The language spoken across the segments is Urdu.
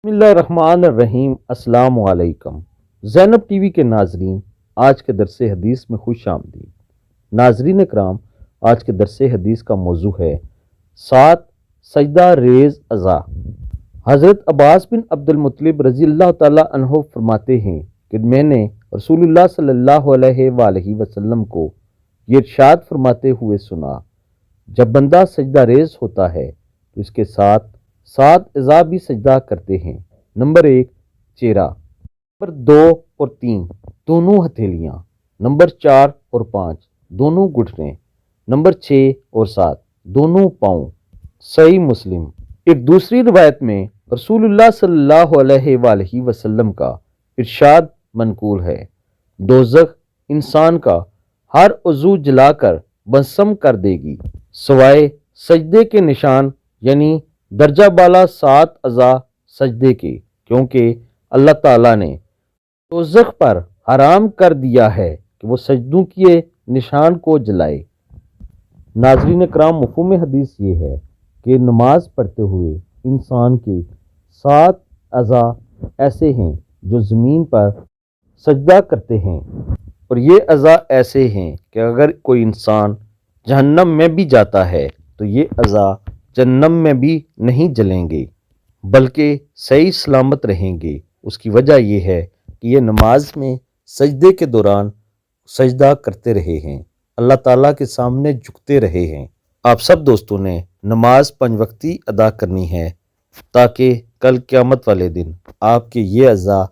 بسم اللہ الرحمن الرحیم۔ السلام علیکم زینب ٹی وی کے ناظرین، آج کے درس حدیث میں خوش آمدید۔ ناظرین اکرام، آج کے درس حدیث کا موضوع ہے 7 سجدہ ریز اعضاء۔ حضرت عباس بن عبد المطلب رضی اللہ تعالی عنہ فرماتے ہیں کہ میں نے رسول اللہ صلی اللہ علیہ وآلہ وسلم کو یہ ارشاد فرماتے ہوئے سنا، جب بندہ سجدہ ریز ہوتا ہے تو اس کے ساتھ 7 اعضاء بھی سجدہ کرتے ہیں۔ نمبر 1 چہرہ، نمبر 2 اور 3 دونوں ہتھیلیاں، نمبر 4 اور 5 دونوں گھٹنے، نمبر 6 اور 7 دونوں پاؤں۔ صحیح مسلم۔ ایک دوسری روایت میں رسول اللہ صلی اللہ علیہ وآلہ وسلم کا ارشاد منقول ہے، دوزخ انسان کا ہر عضو جلا کر بنسم کر دے گی سوائے سجدے کے نشان، یعنی درجہ بالا 7 اعضاء سجدے کے، کیونکہ اللہ تعالیٰ نے دوزخ پر حرام کر دیا ہے کہ وہ سجدوں کے نشان کو جلائے۔ ناظرین اکرام، مفہوم حدیث یہ ہے کہ نماز پڑھتے ہوئے انسان کے 7 اعضاء ایسے ہیں جو زمین پر سجدہ کرتے ہیں، اور یہ اعضاء ایسے ہیں کہ اگر کوئی انسان جہنم میں بھی جاتا ہے تو یہ اعضاء جہنم میں بھی نہیں جلیں گے بلکہ صحیح سلامت رہیں گے۔ اس کی وجہ یہ ہے کہ یہ نماز میں سجدے کے دوران سجدہ کرتے رہے ہیں، اللہ تعالیٰ کے سامنے جھکتے رہے ہیں۔ آپ سب دوستوں نے نماز 5 وقتی ادا کرنی ہے تاکہ کل قیامت والے دن آپ کے یہ اعضاء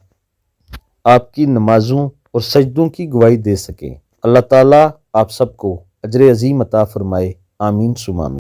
آپ کی نمازوں اور سجدوں کی گواہی دے سکیں۔ اللہ تعالیٰ آپ سب کو اجر عظیم عطا فرمائے، آمین ثم آمین۔